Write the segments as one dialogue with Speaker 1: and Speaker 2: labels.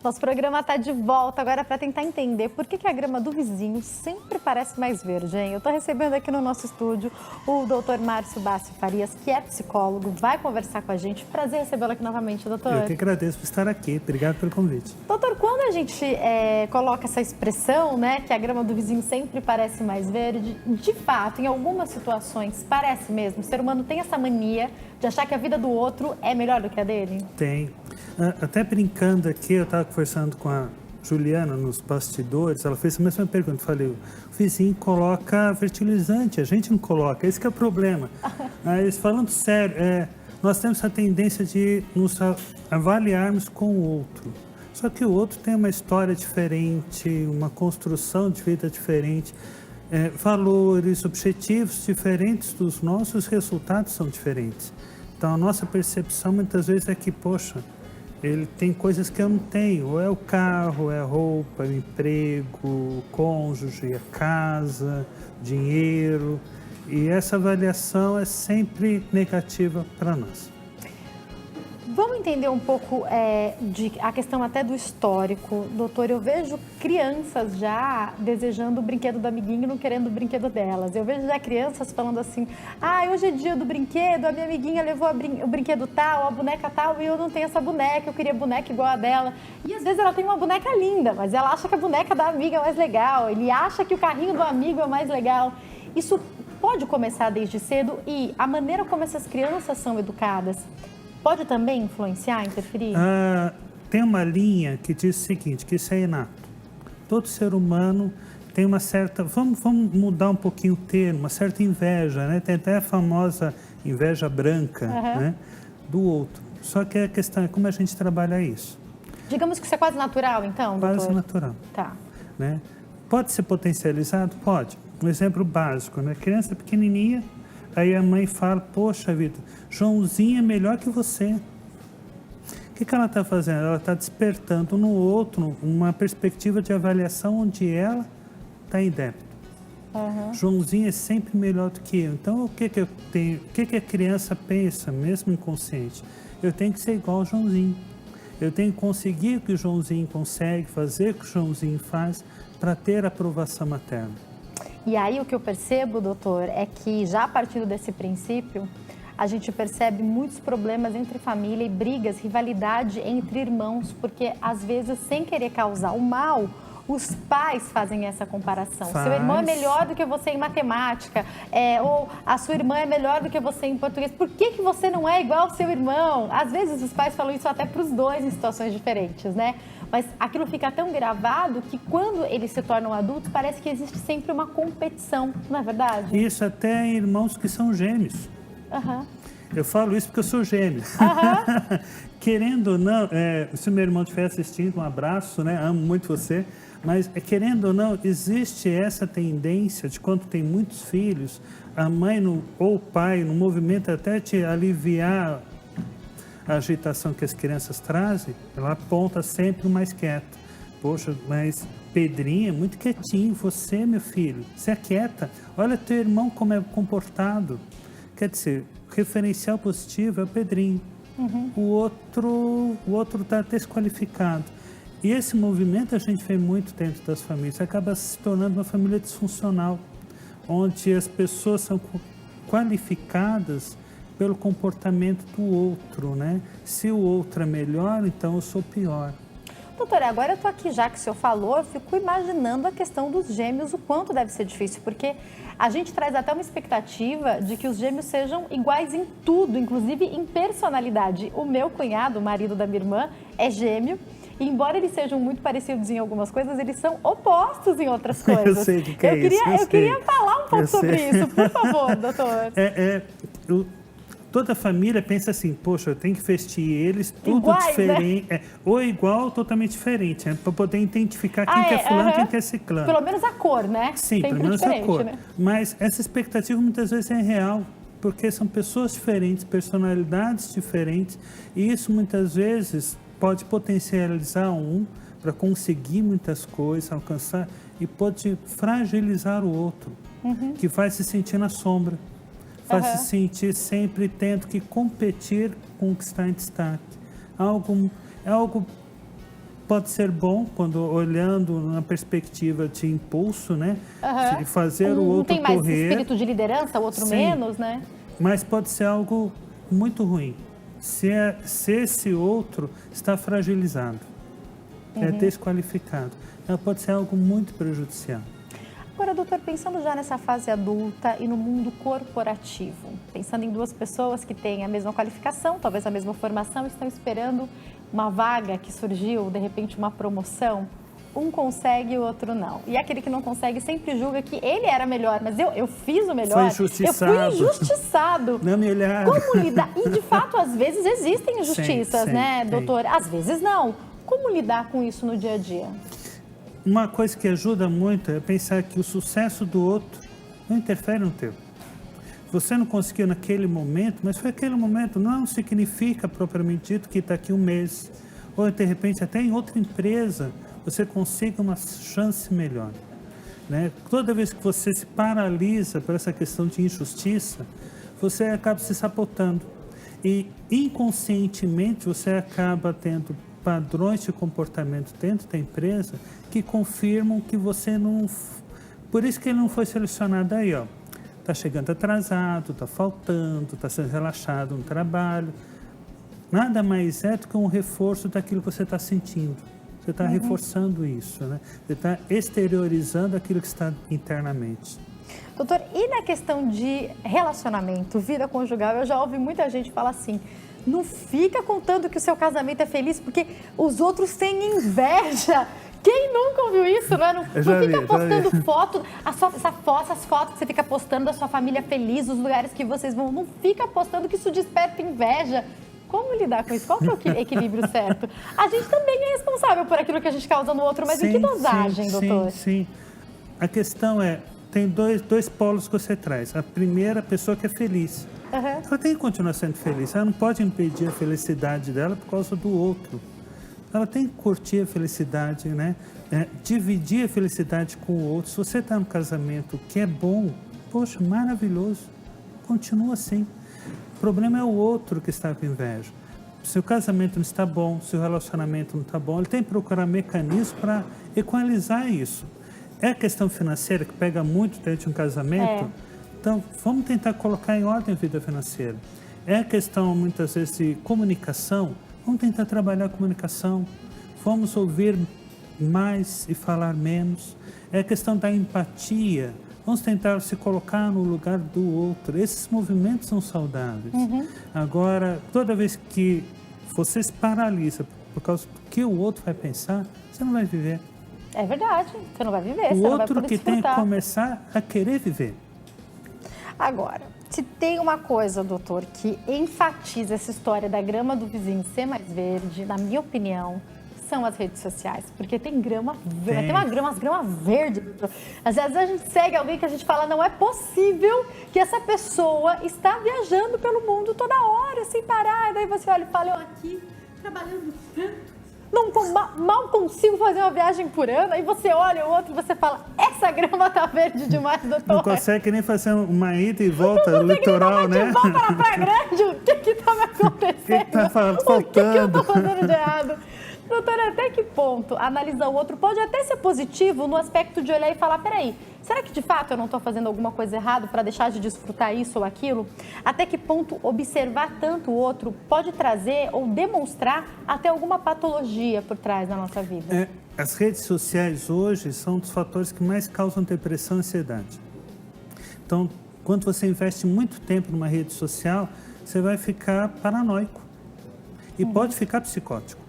Speaker 1: Nosso programa está de volta agora para tentar entender por que a grama do vizinho sempre parece mais verde, hein? Eu estou recebendo aqui no nosso estúdio o doutor Márcio Bassi Farias, que é psicólogo, vai conversar com a gente. Prazer recebê-lo aqui novamente, doutor.
Speaker 2: Eu que agradeço por estar aqui. Obrigado pelo convite.
Speaker 1: Doutor, quando a gente coloca essa expressão, né, que a grama do vizinho sempre parece mais verde, de fato, em algumas situações, parece mesmo. O ser humano tem essa mania de achar que a vida do outro é melhor do que a dele?
Speaker 2: Tem. Até brincando aqui, eu estava conversando com a Juliana nos bastidores, ela fez a mesma pergunta. Eu falei, o vizinho coloca fertilizante, a gente não coloca, esse que é o problema. Mas falando sério, nós temos a tendência de nos avaliarmos com o outro. Só que o outro tem uma história diferente, uma construção de vida diferente, valores, objetivos diferentes dos nossos, resultados são diferentes. Então a nossa percepção muitas vezes é que, poxa, ele tem coisas que eu não tenho, ou é o carro, é a roupa, é o emprego, o cônjuge, a casa, dinheiro, e essa avaliação é sempre negativa para nós.
Speaker 1: Vamos entender um pouco a questão até do histórico. Doutor, eu vejo crianças já desejando o brinquedo do amiguinho e não querendo o brinquedo delas. Eu vejo já crianças falando assim, hoje é dia do brinquedo, a minha amiguinha levou o brinquedo tal, a boneca tal, e eu não tenho essa boneca, eu queria boneca igual a dela. E às vezes ela tem uma boneca linda, mas ela acha que a boneca da amiga é mais legal, ele acha que o carrinho do amigo é mais legal. Isso pode começar desde cedo e a maneira como essas crianças são educadas pode também influenciar, interferir?
Speaker 2: Tem uma linha que diz o seguinte, que isso é inato. Todo ser humano tem uma certa, vamos mudar um pouquinho o termo, uma certa inveja, né? Tem até a famosa inveja branca, né? Do outro. Só que a questão é como a gente trabalha isso.
Speaker 1: Digamos que isso é quase natural, então, doutor?
Speaker 2: Quase natural.
Speaker 1: Tá.
Speaker 2: Né? Pode ser potencializado? Pode. Um exemplo básico, né? Criança pequenininha, aí a mãe fala, poxa vida, Joãozinho é melhor que você. O que ela está fazendo? Ela está despertando no outro uma perspectiva de avaliação onde ela está em débito. Joãozinho é sempre melhor do que eu. Então, o que eu tenho? O que a criança pensa, mesmo inconsciente? Eu tenho que ser igual ao Joãozinho. Eu tenho que conseguir o que o Joãozinho consegue, fazer o que o Joãozinho faz para ter aprovação materna.
Speaker 1: E aí o que eu percebo, doutor, é que já a partir desse princípio, a gente percebe muitos problemas entre família e brigas, rivalidade entre irmãos, porque às vezes, sem querer causar o mal, os pais fazem essa comparação. Seu irmão é melhor do que você em matemática, ou a sua irmã é melhor do que você em português. Por que você não é igual ao seu irmão? Às vezes os pais falam isso até para os dois em situações diferentes, né? Mas aquilo fica tão gravado que quando eles se tornam adultos, parece que existe sempre uma competição, não é verdade?
Speaker 2: Isso, até irmãos que são gêmeos. Eu falo isso porque eu sou gêmeo. Querendo ou não, se o meu irmão estiver assistindo, um abraço, né? Amo muito você. Mas, querendo ou não, existe essa tendência de quando tem muitos filhos, a mãe ou o pai, no movimento até te aliviar a agitação que as crianças trazem, ela aponta sempre o mais quieto. Poxa, mas Pedrinho é muito quietinho, você, meu filho, você é quieta. Olha teu irmão como é comportado. Quer dizer, o referencial positivo é o Pedrinho. O outro está desqualificado. E esse movimento a gente vê muito dentro das famílias, acaba se tornando uma família disfuncional, onde as pessoas são qualificadas pelo comportamento do outro, né? Se o outro é melhor, então eu sou pior.
Speaker 1: Doutora, agora eu estou aqui, já que o senhor falou, eu fico imaginando a questão dos gêmeos, o quanto deve ser difícil, porque a gente traz até uma expectativa de que os gêmeos sejam iguais em tudo, inclusive em personalidade. O meu cunhado, o marido da minha irmã, é gêmeo. E embora eles sejam muito parecidos em algumas coisas, eles são opostos em outras coisas.
Speaker 2: Eu sei o que é isso.
Speaker 1: Eu queria falar um pouco sobre isso, por favor, doutor.
Speaker 2: Toda família pensa assim, poxa, eu tenho que vestir eles tudo
Speaker 1: iguais,
Speaker 2: diferente,
Speaker 1: né?
Speaker 2: Ou igual ou totalmente diferente, para poder identificar quem que é fulano e quem que é ciclano.
Speaker 1: Pelo menos a cor, né?
Speaker 2: Sim,
Speaker 1: sempre
Speaker 2: pelo menos a cor.
Speaker 1: Né?
Speaker 2: Mas essa expectativa muitas vezes é real, porque são pessoas diferentes, personalidades diferentes, e isso muitas vezes pode potencializar um para conseguir muitas coisas, alcançar, e pode fragilizar o outro, que vai se sentir na sombra, vai se sentir sempre tendo que competir com o que está em destaque. É algo pode ser bom quando olhando na perspectiva de impulso, né? De fazer o outro correr.
Speaker 1: Um tem mais espírito de liderança, o outro menos, né?
Speaker 2: Mas pode ser algo muito ruim. Se esse outro está fragilizado, é desqualificado, então pode ser algo muito prejudicial.
Speaker 1: Agora, doutor, pensando já nessa fase adulta e no mundo corporativo, pensando em duas pessoas que têm a mesma qualificação, talvez a mesma formação, estão esperando uma vaga que surgiu, de repente uma promoção, um consegue e o outro não. E aquele que não consegue sempre julga que ele era melhor, mas eu fiz o melhor. Eu fui injustiçado.
Speaker 2: Não me olhar.
Speaker 1: Como lidar? E de fato, às vezes existem injustiças, né, doutor? Às vezes não. Como lidar com isso no dia a dia?
Speaker 2: Uma coisa que ajuda muito é pensar que o sucesso do outro não interfere no teu. Você não conseguiu naquele momento, mas foi aquele momento, não significa propriamente dito que daqui um mês, ou de repente até em outra empresa, você consiga uma chance melhor. Né? Toda vez que você se paralisa por essa questão de injustiça, você acaba se sabotando. E inconscientemente você acaba tendo padrões de comportamento dentro da empresa que confirmam que você não... Por isso que ele não foi selecionado aí, ó. Está chegando atrasado, está faltando, está sendo relaxado no trabalho. Nada mais é do que um reforço daquilo que você está sentindo. Você está reforçando isso, né? Você está exteriorizando aquilo que está internamente.
Speaker 1: Doutor, e na questão de relacionamento, vida conjugal, eu já ouvi muita gente falar assim, não fica contando que o seu casamento é feliz porque os outros têm inveja. Quem nunca ouviu isso, né? Não fica postando foto, essas fotos que você fica postando da sua família feliz, os lugares que vocês vão, não fica postando que isso desperta inveja. Como lidar com isso? Qual que é o equilíbrio certo? A gente também é responsável por aquilo que a gente causa no outro, mas em que dosagem, doutor?
Speaker 2: Sim. A questão é, tem dois polos que você traz. A primeira, a pessoa que é feliz. Ela tem que continuar sendo feliz. Ela não pode impedir a felicidade dela por causa do outro. Ela tem que curtir a felicidade, né? Dividir a felicidade com o outro. Se você está no casamento que é bom, poxa, maravilhoso. Continua assim. O problema é o outro que está com inveja. Se o casamento não está bom, se o relacionamento não está bom, ele tem que procurar mecanismos para equalizar isso. É a questão financeira que pega muito dentro de um casamento. Então, vamos tentar colocar em ordem a vida financeira. É a questão, muitas vezes, de comunicação. Vamos tentar trabalhar a comunicação. Vamos ouvir mais e falar menos. É a questão da empatia. Vamos tentar se colocar no lugar do outro. Esses movimentos são saudáveis. Agora, toda vez que você se paralisa por causa do que o outro vai pensar, você não vai viver.
Speaker 1: É verdade, você não vai viver,
Speaker 2: você
Speaker 1: não vai poder desfrutar.
Speaker 2: O outro que tem que começar a querer viver.
Speaker 1: Agora, se tem uma coisa, doutor, que enfatiza essa história da grama do vizinho ser mais verde, na minha opinião, são as redes sociais, porque tem grama verde, tem umas gramas verdes. Às vezes a gente segue alguém que a gente fala, não é possível que essa pessoa está viajando pelo mundo toda hora, sem parar. E daí você olha e fala, eu aqui, trabalhando tanto, mal consigo fazer uma viagem por ano. Aí você olha o outro e você fala, essa grama tá verde demais, doutor.
Speaker 2: Não consegue nem fazer uma ida e volta litoral, né?
Speaker 1: Não consegue nem volta na Praia Grande. O que tá me acontecendo?
Speaker 2: O que tá faltando?
Speaker 1: O que eu tô fazendo de errado? Doutora, até que ponto analisar o outro pode até ser positivo no aspecto de olhar e falar, peraí, será que de fato eu não estou fazendo alguma coisa errada para deixar de desfrutar isso ou aquilo? Até que ponto observar tanto o outro pode trazer ou demonstrar até alguma patologia por trás da nossa vida?
Speaker 2: As redes sociais hoje são um dos fatores que mais causam depressão e ansiedade. Então, quando você investe muito tempo numa rede social, você vai ficar paranoico e pode ficar psicótico.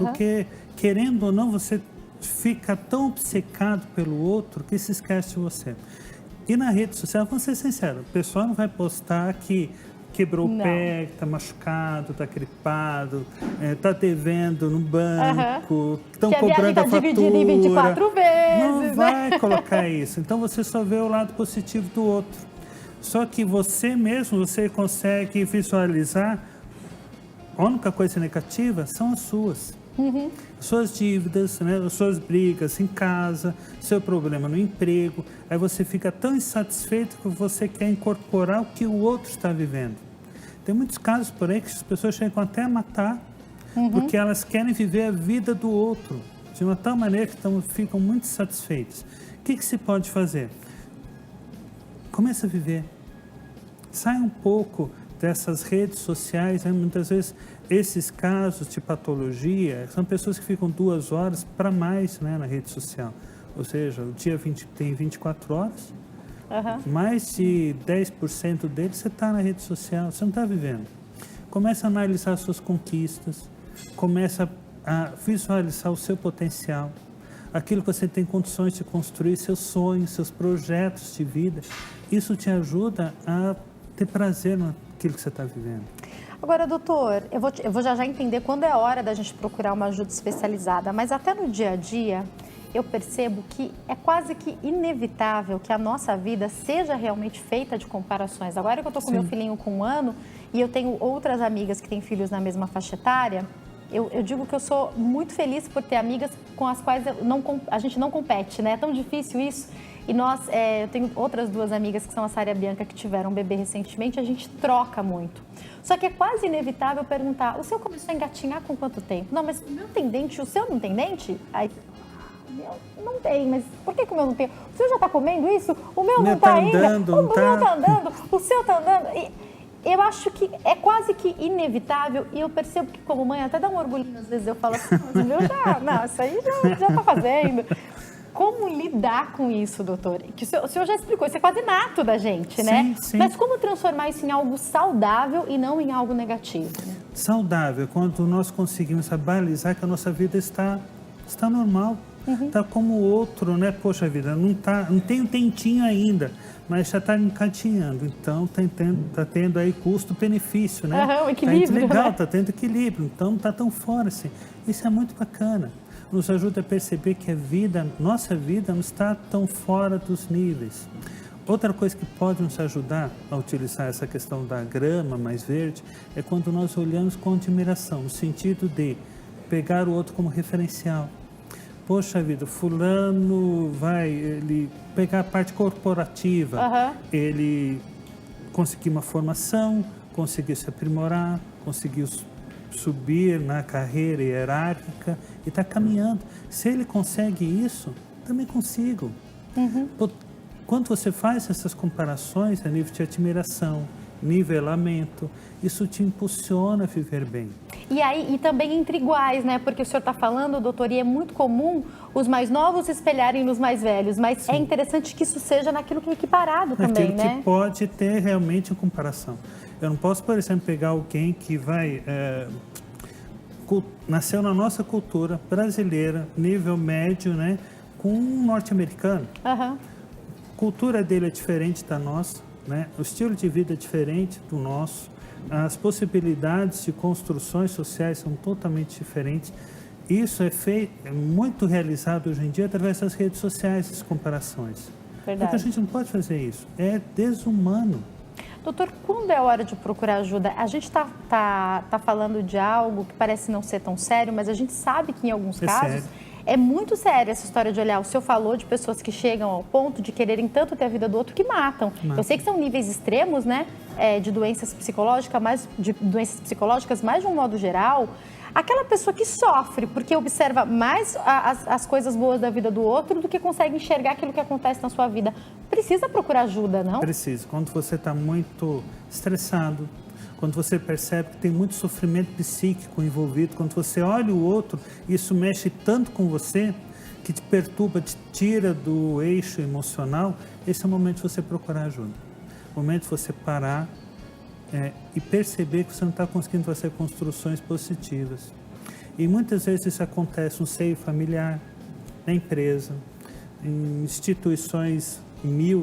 Speaker 2: Porque, querendo ou não, você fica tão obcecado pelo outro que se esquece de você. E na rede social, vamos ser sinceros, o pessoal não vai postar que quebrou o pé, está machucado, está gripado, está devendo no banco, estão cobrando a fatura. Que a viagem está dividida em 24 vezes. Não vai colocar isso. Então, você só vê o lado positivo do outro. Só que você mesmo, você consegue visualizar. A única coisa negativa são as suas. Suas dívidas, né? As suas brigas em casa, seu problema no emprego. Aí você fica tão insatisfeito que você quer incorporar o que o outro está vivendo. Tem muitos casos por aí que as pessoas chegam até a matar porque elas querem viver a vida do outro, de uma tal maneira que ficam muito satisfeitas. O que se pode fazer? Começa a viver. Sai um pouco dessas redes sociais, né? Muitas vezes esses casos de patologia são pessoas que ficam 2 horas para mais, né, na rede social. Ou seja, o dia tem 24 horas, mais de 10% dele você está na rede social, você não está vivendo. Começa a analisar suas conquistas, começa a visualizar o seu potencial, aquilo que você tem condições de construir, seus sonhos, seus projetos de vida. Isso te ajuda a ter prazer naquilo que você está vivendo.
Speaker 1: Agora, doutor, eu vou já entender quando é hora da gente procurar uma ajuda especializada, mas até no dia a dia eu percebo que é quase que inevitável que a nossa vida seja realmente feita de comparações. Agora que eu estou com meu filhinho com 1 ano e eu tenho outras amigas que têm filhos na mesma faixa etária, eu digo que eu sou muito feliz por ter amigas com as quais a gente não compete, né? É tão difícil isso. E eu tenho outras 2 amigas que são a Sara e a Bianca, que tiveram um bebê recentemente, a gente troca muito. Só que é quase inevitável perguntar, o seu começou a engatinhar com quanto tempo? Não, mas o meu tem dente, o seu não tem dente? Aí, meu não tem, mas por que o meu não tem? O seu já está comendo isso? O meu não está ainda? O meu está andando? O seu está andando? Eu acho que é quase que inevitável e eu percebo que como mãe até dá um orgulhinho, às vezes eu falo assim, mas o meu isso aí já está fazendo. Como lidar com isso, doutor? Que o senhor já explicou, isso é quase nato da gente, né?
Speaker 2: Sim.
Speaker 1: Mas como transformar isso em algo saudável e não em algo negativo? Né?
Speaker 2: Saudável é quando nós conseguimos balizar que a nossa vida está normal. Está como o outro, né? Poxa vida, não tem um dentinho ainda, mas já está encatinhando. Então, está tendo aí custo-benefício, né?
Speaker 1: Um equilíbrio,
Speaker 2: legal,
Speaker 1: né?
Speaker 2: está tendo equilíbrio. Então, não está tão fora assim. Isso é muito bacana. Nos ajuda a perceber que nossa vida não está tão fora dos níveis. Outra coisa que pode nos ajudar a utilizar essa questão da grama mais verde é quando nós olhamos com admiração, no sentido de pegar o outro como referencial. Poxa vida, fulano ele pegar a parte corporativa, ele conseguiu uma formação, conseguiu se aprimorar, conseguiu subir na carreira hierárquica e está caminhando. Se ele consegue isso, também consigo. Quando você faz essas comparações a nível de admiração, nivelamento, isso te impulsiona a viver bem.
Speaker 1: E também entre iguais, né? Porque o senhor está falando, doutor, e é muito comum os mais novos se espelharem nos mais velhos, mas é interessante que isso seja naquilo que é equiparado também, né?
Speaker 2: Naquilo que pode ter realmente comparação. Eu não posso, por exemplo, pegar alguém que nasceu na nossa cultura brasileira, nível médio, né? Com um norte-americano. A cultura dele é diferente da nossa, né? O estilo de vida é diferente do nosso. As possibilidades de construções sociais são totalmente diferentes. Isso é muito realizado hoje em dia através das redes sociais, as comparações.
Speaker 1: Verdade.
Speaker 2: Porque a gente não pode fazer isso. É desumano.
Speaker 1: Doutor, quando é hora de procurar ajuda? A gente tá falando de algo que parece não ser tão sério, mas a gente sabe que em alguns casos é muito sério essa história de olhar. O senhor falou de pessoas que chegam ao ponto de quererem tanto ter a vida do outro que matam. Eu sei que são níveis extremos, né, de doenças psicológicas, mas de um modo geral. Aquela pessoa que sofre porque observa mais as coisas boas da vida do outro do que consegue enxergar aquilo que acontece na sua vida. Precisa procurar ajuda, não?
Speaker 2: Precisa. Quando você está muito estressado, quando você percebe que tem muito sofrimento psíquico envolvido, quando você olha o outro, isso mexe tanto com você, que te perturba, te tira do eixo emocional, esse é o momento de você procurar ajuda. O momento de você parar e perceber que você não está conseguindo fazer construções positivas. E muitas vezes isso acontece no seio familiar, na empresa, em instituições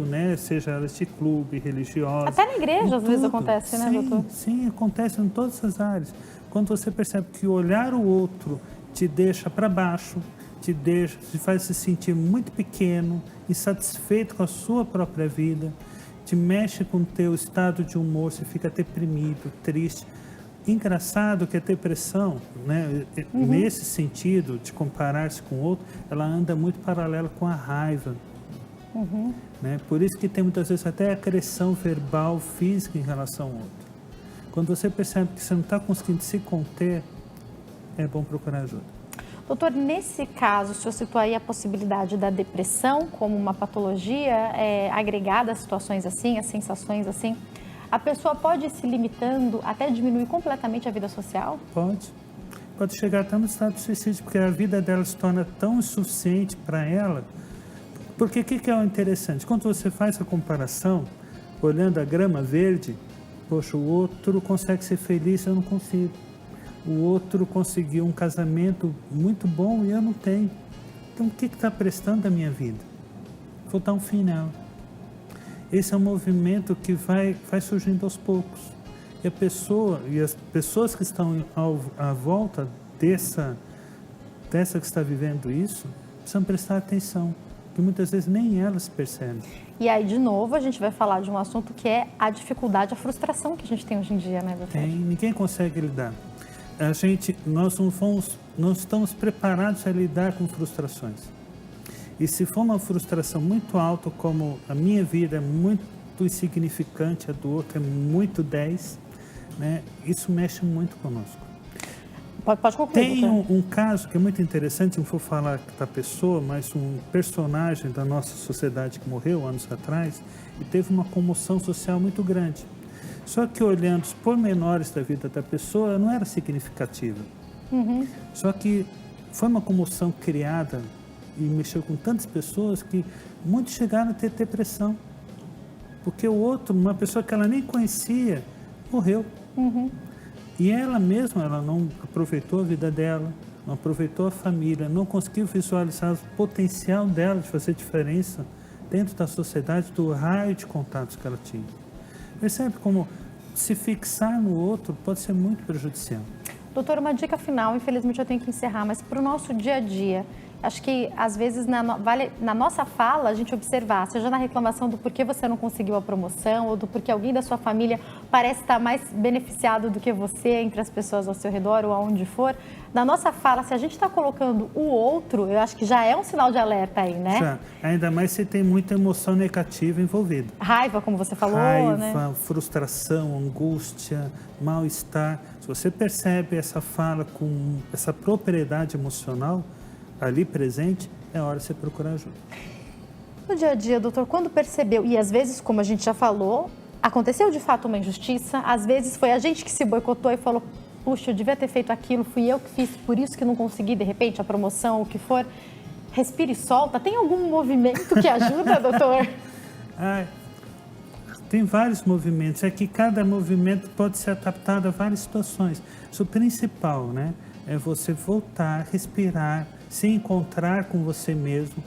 Speaker 2: né? Seja elas de clube, religiosa.
Speaker 1: Até na igreja às vezes acontece, né, doutor?
Speaker 2: Sim, acontece em todas as áreas. Quando você percebe que olhar o outro te deixa para baixo, te faz se sentir muito pequeno, insatisfeito com a sua própria vida, te mexe com o teu estado de humor, você fica deprimido, triste. Engraçado que a depressão, né, nesse sentido de comparar-se com o outro, ela anda muito paralela com a raiva. Né? Por isso que tem muitas vezes até agressão verbal, física em relação ao outro. Quando você percebe que você não está conseguindo se conter, é bom procurar ajuda.
Speaker 1: Doutor, nesse caso, o senhor citou aí a possibilidade da depressão como uma patologia agregada a situações assim, a sensações assim. A pessoa pode ir se limitando até diminuir completamente a vida social?
Speaker 2: Pode. Pode chegar até no estado de suicídio, porque a vida dela se torna tão insuficiente para ela. Porque o que é o interessante? Quando você faz a comparação, olhando a grama verde, poxa, o outro consegue ser feliz, eu não consigo. O outro conseguiu um casamento muito bom e eu não tenho. Então, o que está prestando a minha vida? Vou dar um fim nela. Esse é um movimento que vai surgindo aos poucos. E as pessoas que estão à volta dessa que está vivendo isso, precisam prestar atenção, que muitas vezes nem elas percebem.
Speaker 1: E aí, de novo, a gente vai falar de um assunto que é a dificuldade, a frustração que a gente tem hoje em dia, né, doutor?
Speaker 2: Ninguém consegue lidar. Nós não estamos preparados a lidar com frustrações. E se for uma frustração muito alta, como a minha vida é muito insignificante, a do outro é muito 10, né? Isso mexe muito conosco.
Speaker 1: Pode concluir.
Speaker 2: Tem um caso que é muito interessante, não vou falar da pessoa, mas um personagem da nossa sociedade que morreu anos atrás e teve uma comoção social muito grande. Só que olhando os pormenores da vida da pessoa, não era significativa.
Speaker 1: Uhum.
Speaker 2: Só que foi uma comoção criada e mexeu com tantas pessoas que muitos chegaram a ter depressão. Porque o outro, uma pessoa que ela nem conhecia, morreu.
Speaker 1: Uhum.
Speaker 2: E ela mesma, ela não aproveitou a vida dela, não aproveitou a família, não conseguiu visualizar o potencial dela de fazer diferença dentro da sociedade, do raio de contatos que ela tinha. Percebe como se fixar no outro pode ser muito prejudicial.
Speaker 1: Doutor, uma dica final, infelizmente eu tenho que encerrar, mas para o nosso dia a dia, acho que às vezes vale na nossa fala a gente observar, seja na reclamação do porquê você não conseguiu a promoção ou do porquê alguém da sua família parece estar mais beneficiado do que você entre as pessoas ao seu redor ou aonde for. Na nossa fala, se a gente está colocando o outro, eu acho que já é um sinal de alerta aí, né?
Speaker 2: Já, ainda mais se tem muita emoção negativa envolvida.
Speaker 1: Raiva, como você falou,
Speaker 2: Raiva,
Speaker 1: né?
Speaker 2: Frustração, angústia, mal-estar. Se você percebe essa fala com essa propriedade emocional ali presente, é hora de você procurar ajuda.
Speaker 1: No dia a dia, doutor, quando percebeu, e às vezes, como a gente já falou, aconteceu de fato uma injustiça, às vezes foi a gente que se boicotou e falou, puxa, eu devia ter feito aquilo, fui eu que fiz, por isso que não consegui, de repente, a promoção, o que for. Respire e solta. Tem algum movimento que ajuda, doutor?
Speaker 2: Tem vários movimentos, é que cada movimento pode ser adaptado a várias situações. O principal, né, é você voltar, respirar, se encontrar com você mesmo,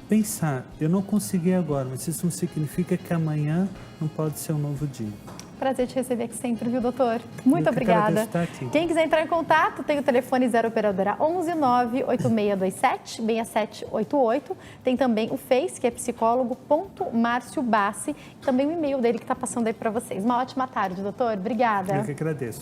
Speaker 2: pensar, eu não consegui agora, mas isso não significa que amanhã não pode ser um novo dia.
Speaker 1: Prazer te receber aqui sempre, viu, doutor? Muito obrigada.
Speaker 2: Estar aqui.
Speaker 1: Quem quiser entrar em contato, tem o telefone 0 operadora 11 98627 6788. Tem também o Face, que é psicólogo.marciobassi. Também o e-mail dele que está passando aí para vocês. Uma ótima tarde, doutor. Obrigada.
Speaker 2: Eu que agradeço.